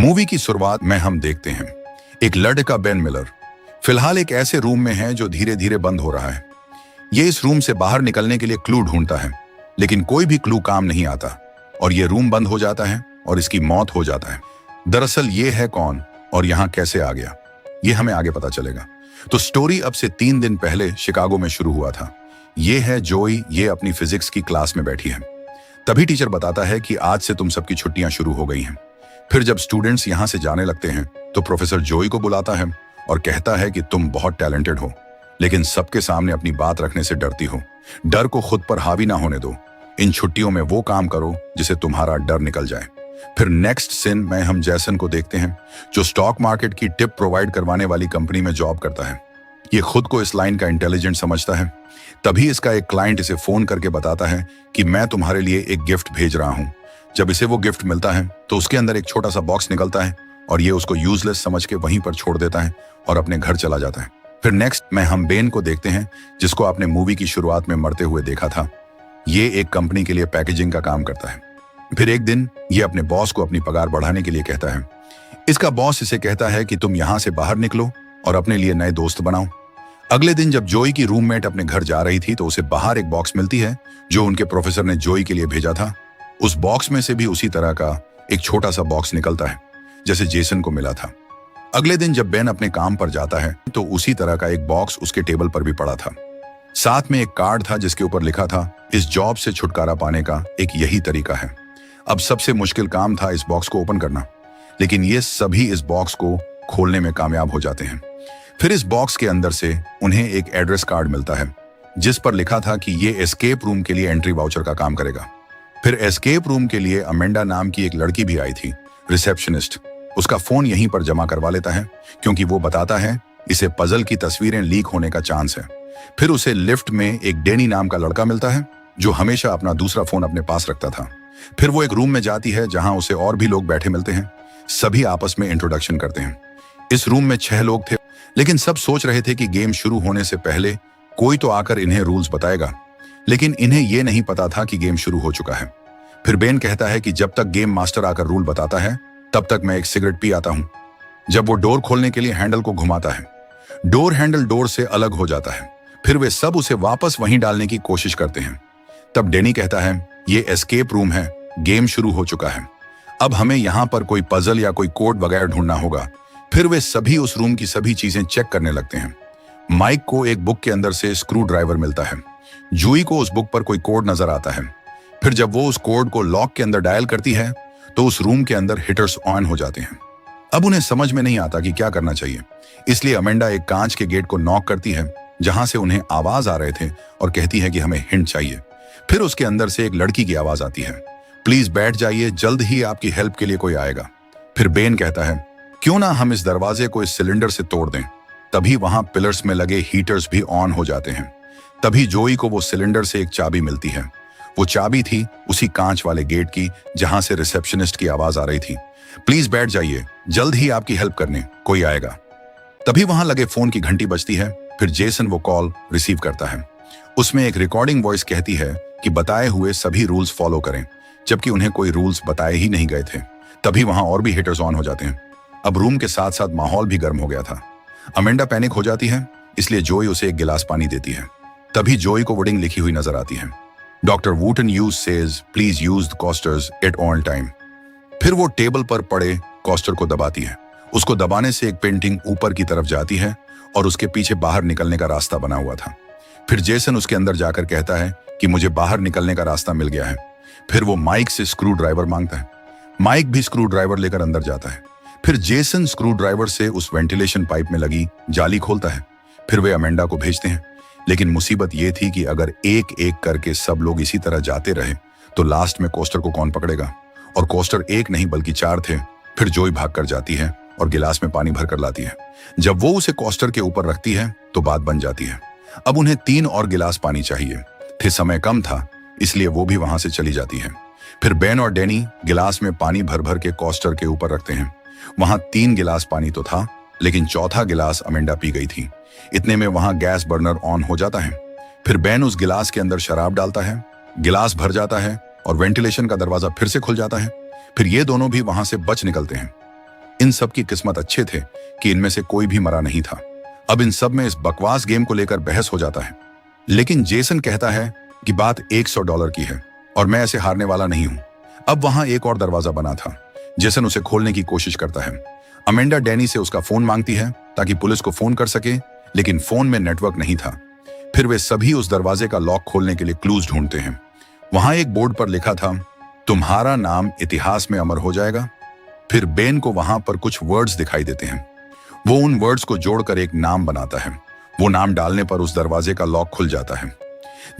Movie की शुरुआत में हम देखते हैं एक लड़का बेन मिलर फिलहाल एक ऐसे रूम में है जो धीरे धीरे बंद हो रहा है। ये इस रूम से बाहर निकलने के लिए क्लू ढूंढता है, लेकिन कोई भी क्लू काम नहीं आता और ये रूम बंद हो जाता है और इसकी मौत हो जाता है। दरअसल ये है कौन और यहाँ कैसे आ गया, ये हमें आगे पता चलेगा। तो स्टोरी अब से 3 दिन पहले शिकागो में शुरू हुआ था। ये है जोई, ये अपनी फिजिक्स की क्लास में बैठी है। तभी टीचर बताता है कि आज से तुम सबकी छुट्टियां शुरू हो गई हैं। फिर जब स्टूडेंट्स यहां से जाने लगते हैं तो प्रोफेसर जोई को बुलाता है और कहता है कि तुम बहुत टैलेंटेड हो, लेकिन सबके सामने अपनी बात रखने से डरती हो। डर को खुद पर हावी ना होने दो। इन छुट्टियों में वो काम करो जिसे तुम्हारा डर निकल जाए। फिर नेक्स्ट सीन में हम जैसन को देखते हैं जो स्टॉक मार्केट की टिप प्रोवाइड करवाने वाली कंपनी में जॉब करता है। ये खुद को इस लाइन का इंटेलिजेंट समझता है। तभी इसका एक क्लाइंट इसे फोन करके बताता है कि मैं तुम्हारे लिए एक गिफ्ट भेज रहा हूं। जब इसे वो गिफ्ट मिलता है तो उसके अंदर एक छोटा सा बॉक्स निकलता है और ये उसको यूजलेस समझ के वहीं पर छोड़ देता है और अपने घर चला जाता है। फिर नेक्स्ट में हम बेन को देखते हैं जिसको आपने मूवी की शुरुआत में मरते हुए देखा था। ये एक कंपनी के लिए पैकेजिंग का काम करता है। फिर एक दिन ये अपने बॉस को अपनी पगार बढ़ाने के लिए कहता है। इसका बॉस इसे कहता है कि तुम यहां से बाहर निकलो और अपने लिए नए दोस्त बनाओ। अगले दिन जब जोई की रूममेट अपने घर जा रही थी तो उसे बाहर एक बॉक्स मिलती है जो उनके प्रोफेसर ने जोई के लिए भेजा था। उस बॉक्स में से भी उसी तरह का एक छोटा सा बॉक्स निकलता है जैसे जेसन को मिला था। अगले दिन जब बेन अपने काम पर जाता है तो उसी तरह का एक बॉक्स उसके टेबल पर भी पड़ा था। साथ में एक कार्ड था जिसके ऊपर लिखा था, इस जॉब से छुटकारा पाने का एक यही तरीका है। अब सबसे मुश्किल काम था इस बॉक्स को ओपन करना, लेकिन ये सभी इस बॉक्स को खोलने में कामयाब हो जाते हैं। फिर इस बॉक्स के अंदर से उन्हें एक एड्रेस कार्ड मिलता है जिस पर लिखा था कि ये एस्केप रूम के लिए एंट्री वाउचर का काम करेगा। फिर एस्केप रूम के लिए अमेंडा नाम की एक लड़की भी आई थी, रिसेप्शनिस्ट। उसका फोन यहीं पर जमा करवा लेता है क्योंकि वो बताता है इसे पजल की तस्वीरें लीक होने का चांस है। फिर उसे लिफ्ट में एक डेनी नाम का लड़का मिलता है जो हमेशा अपना दूसरा फोन अपने पास रखता था। फिर वो एक रूम में जाती है जहां उसे और भी लोग बैठे मिलते हैं। सभी आपस में इंट्रोडक्शन करते हैं। इस रूम में 6 लोग थे, लेकिन सब सोच रहे थे कि गेम शुरू होने से पहले कोई तो आकर इन्हें रूल्स बताएगा, लेकिन इन्हें यह नहीं पता था कि गेम शुरू हो चुका है। फिर बेन कहता है कि जब तक गेम मास्टर आकर रूल बताता है तब तक मैं एक सिगरेट पी आता हूं। जब वो डोर खोलने के लिए हैंडल को घुमाता है, डोर हैंडल डोर से अलग हो जाता है। फिर वे सब उसे वापस वहीं डालने की कोशिश करते हैं। तब डेनी कहता है ये एस्केप रूम है, गेम शुरू हो चुका है, अब हमें यहाँ पर कोई पजल या कोई कोड वगैरह ढूंढना होगा। फिर वे सभी उस रूम की सभी चीजें चेक करने लगते हैं। माइक को एक बुक के अंदर से स्क्रू ड्राइवर मिलता है। जूई को उस बुक पर कोई कोड नजर आता है। फिर जब वो उस कोड को लॉक के अंदर डायल करती है तो उस रूम के अंदर हिटर्स ऑन हो जाते हैं। अब उन्हें समझ में नहीं आता कि क्या करना चाहिए, इसलिए अमेंडा एक कांच के गेट को नॉक करती है जहां से उन्हें आवाज आ रहे थे और कहती है कि हमें हिंट चाहिए। फिर उसके अंदर से एक लड़की की आवाज आती है, प्लीज बैठ जाइए, जल्द ही आपकी हेल्प के लिए कोई आएगा। फिर बेन कहता है क्यों ना हम इस दरवाजे को इस सिलेंडर से तोड़ दें। तभी वहां पिलर्स में लगे हीटर्स भी ऑन हो जाते हैं। तभी जोई को वो सिलेंडर से एक चाबी मिलती है। वो चाबी थी उसी कांच वाले गेट की जहां से रिसेप्शनिस्ट की आवाज आ रही थी, प्लीज बैठ जाइए, जल्द ही आपकी हेल्प करने कोई आएगा। तभी वहां लगे फोन की घंटी बजती है। फिर जेसन वो कॉल रिसीव करता है। उसमें एक रिकॉर्डिंग वॉइस कहती है कि बताए हुए सभी रूल्स फॉलो करें, जबकि उन्हें कोई रूल्स बताए ही नहीं गए थे। तभी वहां और भी हिटर्स ऑन हो जाते हैं। अब रूम के साथ साथ माहौल भी गर्म हो गया था। अमेंडा पैनिक हो जाती है, इसलिए जोई उसे एक गिलास पानी देती है। तभी जोई को वुडिंग लिखी हुई नजर आती है, doctor Wootton use says please use the coasters at all time. फिर वो टेबल पर पड़े कोस्टर को दबाती है। उसको दबाने से एक पेंटिंग ऊपर की तरफ जाती है और उसके पीछे बाहर निकलने का रास्ता बना हुआ था। फिर जेसन उसके अंदर जाकर कहता है कि मुझे बाहर निकलने का रास्ता मिल गया है। फिर वो माइक से स्क्रू ड्राइवर मांगता है। माइक भी स्क्रू ड्राइवर लेकर अंदर जाता है। फिर जेसन स्क्रू ड्राइवर से उस वेंटिलेशन पाइप में लगी जाली खोलता है। फिर वे अमेंडा को भेजते हैं, लेकिन मुसीबत ये थी कि अगर एक एक करके सब लोग इसी तरह जाते रहे तो लास्ट में कोस्टर को कौन पकड़ेगा। और कोस्टर एक नहीं बल्कि 4 थे। फिर जोई भाग कर जाती है और गिलास में पानी भर कर लाती है। जब वो उसे कोस्टर के ऊपर रखती है तो बात बन जाती है। अब उन्हें 3 और गिलास पानी चाहिए थे, समय कम था, इसलिए वो भी वहां से चली जाती है। फिर बेन और डेनी गिलास में पानी भर भर के कोस्टर के ऊपर रखते हैं। वहां 3 गिलास पानी तो था, लेकिन चौथा गिलास अमेंडा पी गई थी। इतने में वहां गैस बर्नर ऑन हो जाता है। फिर बेन उस गिलास के अंदर शराब डालता है, गिलास भर जाता है और वेंटिलेशन का दरवाजा फिर से खुल जाता है। फिर ये दोनों भी वहां से बच निकलते हैं। इन सब की किस्मत अच्छे थे कि इनमें से कोई भी मरा नहीं था। अब इन सब में इस बकवास गेम को लेकर बहस हो जाता है, लेकिन जेसन कहता है कि बात $100 की है और मैं ऐसे हारने वाला नहीं हूं। अब वहां एक और दरवाजा बना था। जेसन उसे खोलने की कोशिश करता है। अमेंडा डैनी से उसका फोन मांगती है ताकि पुलिस को फोन कर सके, लेकिन फोन में नेटवर्क नहीं था। फिर वे सभी उस दरवाजे का लॉक खोलने के लिए क्लूज ढूंढते हैं। वहां एक बोर्ड पर लिखा था, तुम्हारा नाम इतिहास में अमर हो जाएगा। फिर बेन को वहां पर कुछ वर्ड्स दिखाई देते हैं। वो उन वर्ड्स को जोड़कर एक नाम बनाता है। वो नाम डालने पर उस दरवाजे का लॉक खुल जाता है।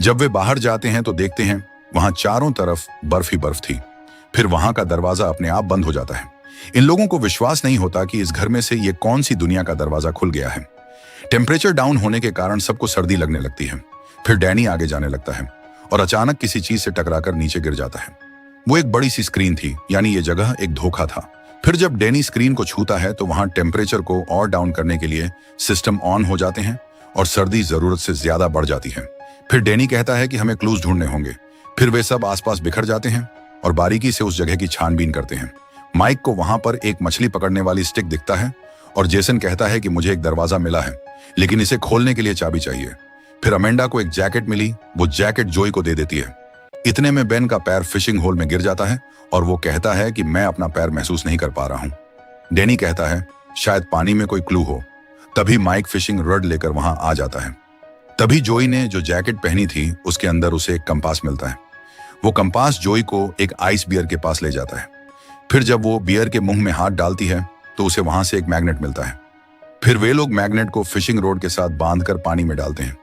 जब वे बाहर जाते हैं तो देखते हैं वहां चारों तरफ बर्फ ही बर्फ थी। फिर वहां का दरवाजा अपने आप बंद हो जाता है। इन लोगों को विश्वास नहीं होता कि इस घर में से ये कौन सी दुनिया का दरवाजा खुल गया है। टेम्परेचर डाउन होने के कारण सबको सर्दी लगने लगती है। फिर डैनी आगे जाने लगता है और अचानक किसी चीज से टकराकर नीचे गिर जाता है। वो एक बड़ी सी स्क्रीन थी, यानी ये जगह एक धोखा था। फिर जब डैनी स्क्रीन को छूता है तो वहां टेम्परेचर को और डाउन करने के लिए सिस्टम ऑन हो जाते हैं और सर्दी जरूरत से ज्यादा बढ़ जाती है। फिर डैनी कहता है कि हमें क्लूज ढूंढने होंगे। फिर वे सब आसपास बिखर जाते हैं और बारीकी से उस जगह की छानबीन करते हैं। माइक को वहां पर एक मछली पकड़ने वाली स्टिक दिखता है और जेसन कहता है कि मुझे एक दरवाजा मिला है, लेकिन इसे खोलने के लिए चाबी चाहिए। फिर अमेंडा को एक जैकेट मिली, वो जैकेट जोई को दे देती है। इतने में बेन का पैर फिशिंग होल में गिर जाता है और वो कहता है कि मैं अपना पैर महसूस नहीं कर पा रहा हूं। डैनी कहता है शायद पानी में कोई क्लू हो। तभी माइक फिशिंग रड लेकर वहां आ जाता है। तभी जोई ने जो जैकेट पहनी थी उसके अंदर उसे एक कंपास मिलता है। वो कंपास जोई को एक आइस बियर के पास ले जाता है। फिर जब वो बियर के मुंह में हाथ डालती है तो उसे वहां से एक मैग्नेट मिलता है। फिर वे लोग मैग्नेट को फिशिंग रोड के साथ बांधकर पानी में डालते हैं।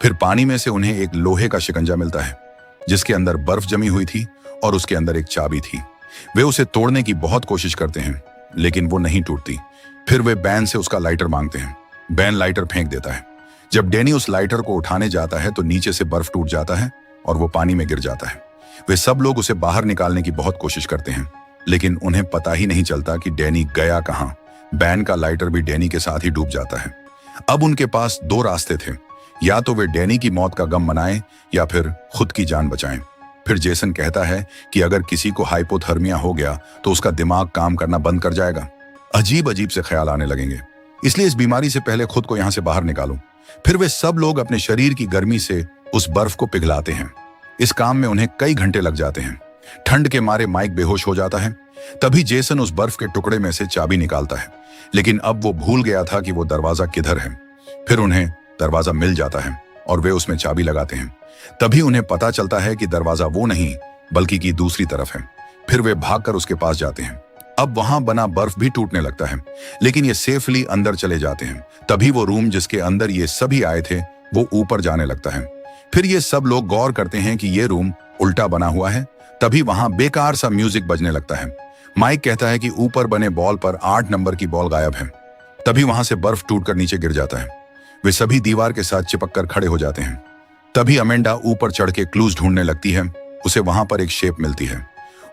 फिर पानी में से उन्हें एक लोहे का शिकंजा मिलता है जिसके अंदर बर्फ जमी हुई थी और उसके अंदर एक चाबी थी। वे उसे तोड़ने की बहुत कोशिश करते हैं, लेकिन वो नहीं टूटती। फिर वे बैन से उसका लाइटर मांगते हैं। बैन लाइटर फेंक देता है। जब डैनी उस लाइटर को उठाने जाता है तो नीचे से बर्फ टूट जाता है और वो पानी में गिर जाता है। वे सब लोग उसे बाहर निकालने की बहुत कोशिश करते हैं, लेकिन उन्हें पता ही नहीं चलता कि डैनी गया कहां। बैन का लाइटर भी डैनी के साथ ही डूब जाता है। अब उनके पास दो रास्ते थे, या तो वे डैनी की मौत का गम मनाएं या फिर खुद की जान बचाएं। फिर जेसन कहता है कि अगर किसी को हाइपोथर्मिया हो गया तो उसका दिमाग काम करना बंद कर जाएगा। अजीब अजीब से ख्याल आने लगेंगे, इसलिए इस बीमारी से पहले खुद को यहां से बाहर निकालो। फिर वे सब लोग अपने शरीर की गर्मी से उस बर्फ को पिघलाते हैं। इस काम में उन्हें कई घंटे लग जाते हैं। ठंड के मारे माइक बेहोश हो जाता है। तभी जेसन उस बर्फ के टुकड़े में से चाबी निकालता है, लेकिन अब वो भूल गया था कि वो दरवाजा किधर है। फिर उन्हें दरवाजा मिल जाता है और वे उसमें चाबी लगाते हैं। तभी उन्हें पता चलता है कि दरवाजा वो नहीं बल्कि की दूसरी तरफ है। फिर वे भागकर उसके पास जाते हैं। अब वहां बना बर्फ भी टूटने लगता है, लेकिन ये सेफली अंदर चले जाते हैं। तभी वो रूम जिसके अंदर ये सभी आए थे वो ऊपर जाने लगता है। फिर ये सब लोग गौर करते हैं कि ये रूम उल्टा बना हुआ है। तभी वहां बेकार सा म्यूजिक बजने लगता है। माइक कहता है कि ऊपर बने बॉल पर 8 नंबर की बॉल गायब है। तभी वहां से बर्फ टूटकर नीचे गिर जाता है। वे सभी दीवार के साथ चिपक कर खड़े हो जाते हैं। तभी अमेंडा ऊपर चढ़ के क्लूज ढूंढने लगती है। उसे वहां पर एक शेप मिलती है।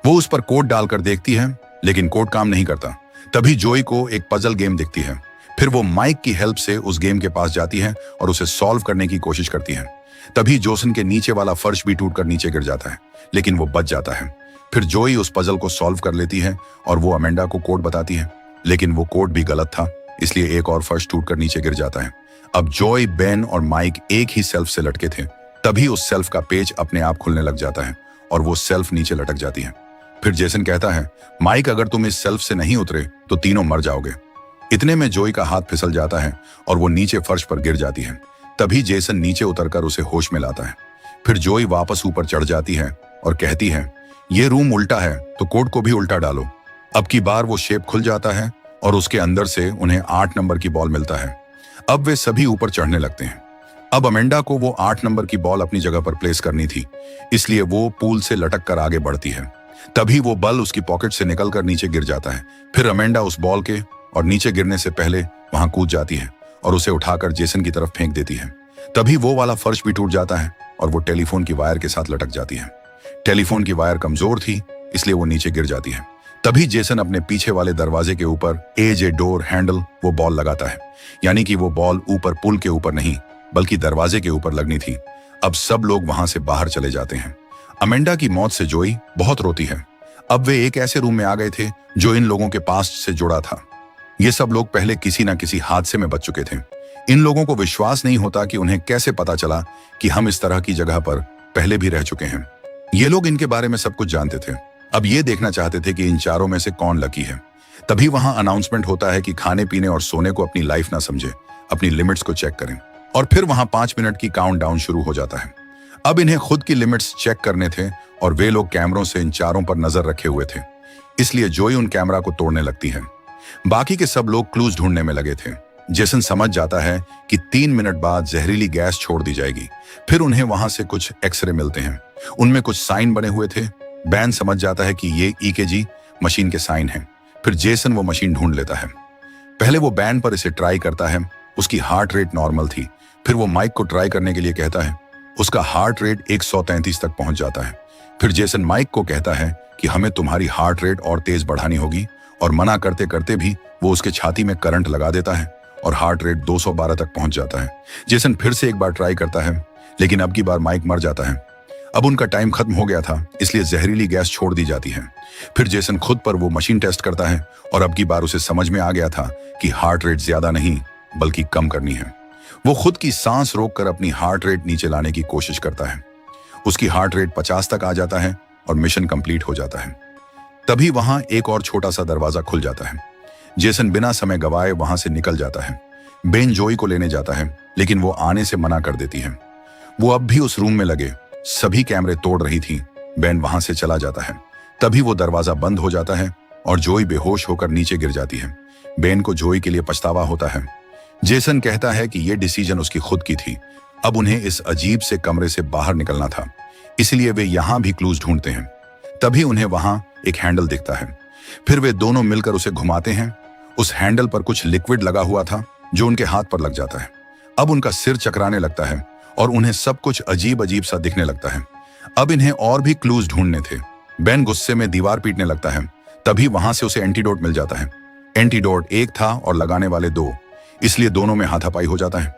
वो उस पर कोड डालकर देखती है, लेकिन कोड काम नहीं करता। तभी जोई को एक पजल गेम दिखती है। फिर वो माइक की हेल्प से उस गेम के पास जाती है और उसे सॉल्व करने की कोशिश करती है। तभी जोसन के नीचे वाला फर्श भी टूटकर नीचे गिर जाता है, लेकिन वो बच जाता है। फिर जोई उस पजल को सॉल्व कर लेती है और वो अमेंडा को कोड बताती है, लेकिन वो कोड भी गलत था, इसलिए एक और फर्श टूटकर नीचे गिर जाता है। अब जॉय, बेन और माइक एक ही सेल्फ से लटके थे। तभी उस सेल्फ का पेज अपने आप खुलने लग जाता है और वो सेल्फ नीचे लटक जाती है। फिर जेसन कहता है, माइक अगर तुम इस सेल्फ से नहीं उतरे तो तीनों मर जाओगे। इतने में जॉय का हाथ फिसल जाता है और वो नीचे फर्श पर गिर जाती है। तभी जेसन नीचे उतरकर उसे होश में लाता है। फिर जॉय वापस ऊपर चढ़ जाती है और कहती है, ये रूम उल्टा है तो कोड को भी उल्टा डालो। अब की बार वो शेप खुल जाता है और उसके अंदर से उन्हें 8 नंबर की बॉल मिलता है। अब वे सभी ऊपर चढ़ने लगते हैं। अब अमेंडा को वो 8 नंबर की बॉल अपनी जगह पर प्लेस करनी थी, इसलिए वो पूल से लटक कर आगे बढ़ती है। तभी वो बल उसकी पॉकेट से निकलकर नीचे गिर जाता है। फिर अमेंडा उस बॉल के और नीचे गिरने से पहले वहां कूद जाती है और उसे उठाकर जेसन की तरफ फेंक देती है। तभी वो वाला फर्श भी टूट जाता है और वो टेलीफोन की वायर के साथ लटक जाती है। टेलीफोन की वायर कमजोर थी, इसलिए वो नीचे गिर जाती है। तभी जेसन अपने पीछे वाले दरवाजे के ऊपर एज ए डोर हैंडल वो बॉल लगाता है, यानी कि वो बॉल ऊपर पुल के ऊपर नहीं बल्कि दरवाजे के ऊपर लगनी थी। अब सब लोग वहां से बाहर चले जाते हैं। अमेंडा की मौत से जोई बहुत रोती है। अब वे एक ऐसे रूम में आ गए थे जो इन लोगों के पास्ट से जुड़ा था। ये सब लोग पहले किसी ना किसी हादसे में बच चुके थे। इन लोगों को विश्वास नहीं होता कि उन्हें कैसे पता चला कि हम इस तरह की जगह पर पहले भी रह चुके हैं। ये लोग इनके बारे में सब कुछ जानते थे। अब ये देखना चाहते थे कि इन चारों में से कौन लकी है। तभी वहां अनाउंसमेंट होता है कि खाने पीने और सोने को अपनी लाइफ ना समझे, अपनी लिमिट्स को चेक करें। और फिर वहां 5 मिनट की काउंटडाउन शुरू हो जाता है। अब इन्हें खुद की लिमिट्स चेक करने थे और वे लोग कैमरों से इन चारों पर नजर रखे हुए थे। इसलिए जोई उन कैमरा को तोड़ने लगती है। बाकी के सब लोग क्लूज ढूंढने में लगे थे। जेसन समझ जाता है कि 3 मिनट बाद जहरीली गैस छोड़ दी जाएगी। फिर उन्हें वहां से कुछ एक्सरे मिलते हैं, उनमें कुछ साइन बने हुए थे। बैन समझ जाता है कि ये EKG मशीन के साइन हैं। फिर जेसन वो मशीन ढूंढ लेता है। पहले वो बैन पर इसे ट्राई करता है। उसकी हार्ट रेट नॉर्मल थी। फिर वो माइक को ट्राई करने के लिए कहता है। उसका हार्ट रेट 133 तक पहुंच जाता है। फिर जेसन माइक को कहता है कि हमें तुम्हारी हार्ट रेट और तेज बढ़ानी होगी, और मना करते करते भी वो उसके छाती में करंट लगा देता है और हार्ट रेट 212 तक पहुंच जाता है। जेसन फिर से एक बार ट्राई करता है, लेकिन अब की बार माइक मर जाता है। अब उनका टाइम खत्म हो गया था, इसलिए जहरीली गैस छोड़ दी जाती है। फिर जेसन खुद पर वो मशीन टेस्ट करता है और अब की बार उसे समझ में आ गया था कि हार्ट रेट ज्यादा नहीं बल्कि कम करनी है। वो खुद की सांस रोककर अपनी हार्ट रेट नीचे लाने की कोशिश करता है। उसकी हार्ट रेट 50 तक आ जाता है और मिशन कंप्लीट हो जाता है। तभी वहां एक और छोटा सा दरवाजा खुल जाता है। जेसन बिना समय गवाए वहां से निकल जाता है। बेन जोई को लेने जाता है, लेकिन वो आने से मना कर देती है। वो अब भी उस रूम में लगे सभी कैमरे तोड़ रही थी। बेन वहां से चला जाता है। तभी वो दरवाजा बंद हो जाता है और जोई बेहोश होकर नीचे गिर जाती है। बेन को जोई के लिए पछतावा होता है। जेसन कहता है कि यह डिसीजन उसकी खुद की थी। अब उन्हें इस अजीब से कमरे से बाहर निकलना था, इसलिए वे यहां भी क्लूज ढूंढते हैं। तभी उन्हें वहां एक हैंडल दिखता है। फिर वे दोनों मिलकर उसे घुमाते हैं। उस हैंडल पर कुछ लिक्विड लगा हुआ था जो उनके हाथ पर लग जाता है। अब उनका सिर चकराने लगता है और उन्हें सब कुछ अजीब अजीब सा दिखने लगता है। अब इन्हें और भी क्लूज ढूंढने थे। बेन गुस्से में दीवार पीटने लगता है। तभी वहां से उसे एंटीडोट मिल जाता है। एंटीडोट 1 था और लगाने वाले 2, इसलिए दोनों में हाथापाई हो जाता है।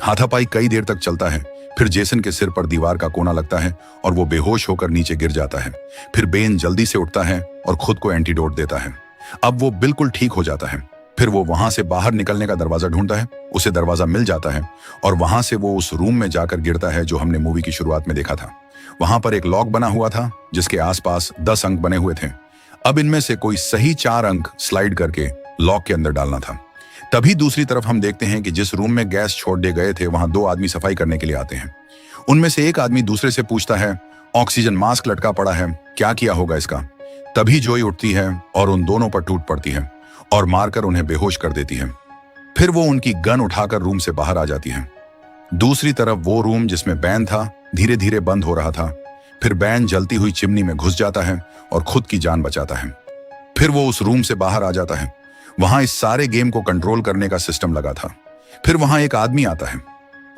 हाथापाई कई देर तक चलता है। फिर जेसन के सिर पर दीवार का कोना लगता है और वो बेहोश होकर नीचे गिर जाता है। फिर बेन जल्दी से उठता है और खुद को एंटीडोट देता है। अब वो बिल्कुल ठीक हो जाता है। फिर वो वहां से बाहर निकलने का दरवाजा ढूंढता है। उसे दरवाजा मिल जाता है और वहां से वो उस रूम में जाकर गिरता है जो हमने मूवी की शुरुआत में देखा था। वहां पर एक लॉक बना हुआ था जिसके आसपास 10 अंक बने हुए थे। अब इनमें से कोई सही 4 अंक स्लाइड करके लॉक के अंदर डालना था। तभी दूसरी तरफ हम देखते हैं कि जिस रूम में गैस छोड़ दिए गए थे वहां 2 आदमी सफाई करने के लिए आते हैं। उनमें से एक आदमी दूसरे से पूछता है, ऑक्सीजन मास्क लटका पड़ा है, क्या किया होगा इसका। तभी जोई उठती है और उन दोनों पर टूट पड़ती है और मारकर उन्हें बेहोश कर देती है। फिर वो उनकी गन उठाकर रूम से बाहर आ जाती है। दूसरी तरफ वो रूम जिसमें बैन था धीरे धीरे बंद हो रहा था। फिर बैन जलती हुई चिमनी में घुस जाता है और खुद की जान बचाता है। फिर वो उस रूम से बाहर आ जाता है। वहां इस सारे गेम को कंट्रोल करने का सिस्टम लगा था। फिर वहां एक आदमी आता है।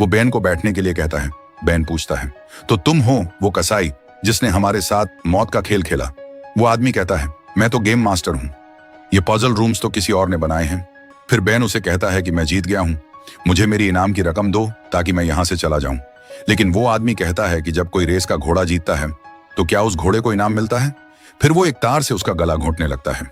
वो बेन को बैठने के लिए कहता है। बेन पूछता है, तो तुम हो वो कसाई जिसने हमारे साथ मौत का खेल खेला। वो आदमी कहता है, मैं तो गेम मास्टर हूं, ये पजल रूम्स तो किसी और ने बनाए हैं। फिर बेन उसे कहता है कि मैं जीत गया हूं, मुझे मेरी इनाम की रकम दो ताकि मैं यहां से चला जाऊं। लेकिन वो आदमी कहता है कि जब कोई रेस का घोड़ा जीतता है तो क्या उस घोड़े को इनाम मिलता है। फिर वो एक तार से उसका गला घोंटने लगता है।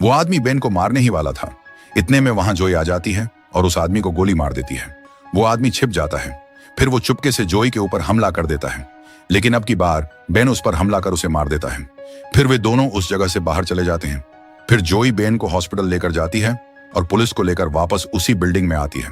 वो आदमी बेन को मारने ही वाला था। इतने में वहां जोई आ जाती है और उस आदमी को गोली मार देती है। वो आदमी छिप जाता है। फिर वो चुपके से जोई के ऊपर हमला कर देता है, लेकिन अब की बार बेन उस पर हमला कर उसे मार देता है। फिर वे दोनों उस जगह से बाहर चले जाते हैं। फिर जोई बेन को हॉस्पिटल लेकर जाती है और पुलिस को लेकर वापस उसी बिल्डिंग में आती है।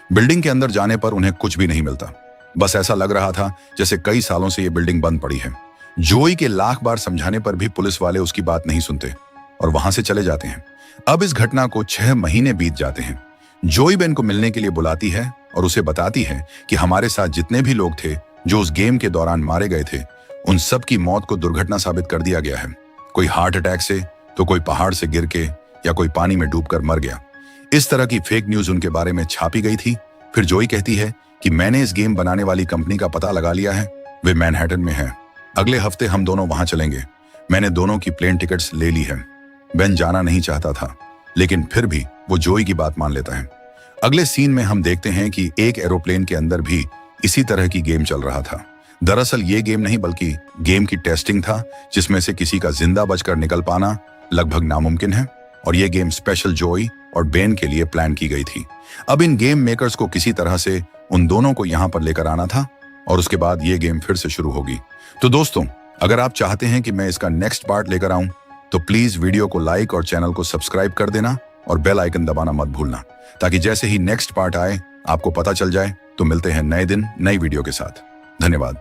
बिल्डिंग के अंदर जाने पर उन्हें कुछ भी नहीं मिलता। बस ऐसा लग रहा था जैसे कई सालों से ये बिल्डिंग बंद पड़ी है। जोई के लाख बार समझाने पर भी पुलिस वाले उसकी बात नहीं सुनते और वहां से चले जाते हैं। अब इस घटना को 6 महीने बीत जाते हैं। जोई बेन को मिलने के लिए बुलाती है और उसे बताती है कि हमारे साथ जितने भी लोग थे जो उस गेम के दौरान मारे गए थे, उन सब की मौत को दुर्घटना साबित कर दिया गया है। कोई हार्ट अटैक से, तो कोई पहाड़ से गिर के, या कोई पानी में डूबकर मर गया। इस तरह की फेक न्यूज उनके बारे में छापी गई थी। फिर जोई कहती है कि मैंने इस गेम बनाने वाली कंपनी का पता लगा लिया है, वे मैनहट्टन में है। अगले हफ्ते हम दोनों वहां चलेंगे। मैंने दोनों की प्लेन टिकट्स ले ली है। बेन जाना नहीं चाहता था, लेकिन फिर भी वो जोई की बात मान लेता है। अगले सीन में हम देखते हैं कि एक एरोप्लेन के अंदर भी इसी तरह की गेम चल रहा था। दरअसल ये गेम नहीं बल्कि गेम की टेस्टिंग था, जिसमें से किसी का जिंदा बचकर निकल पाना लगभग नामुमकिन है और ये गेम स्पेशल जॉय और बेन के लिए प्लान की गई थी। अब इन गेम मेकर्स को किसी तरह से उन दोनों को यहाँ पर लेकर आना था और उसके बाद ये गेम फिर से शुरू होगी। तो दोस्तों, अगर आप चाहते हैं कि मैं इसका नेक्स्ट पार्ट लेकर आऊं तो प्लीज वीडियो को लाइक और चैनल को सब्सक्राइब कर देना और बेल आइकन दबाना मत भूलना, ताकि जैसे ही नेक्स्ट पार्ट आए आपको पता चल जाए। तो मिलते हैं नए दिन नई वीडियो के साथ। धन्यवाद।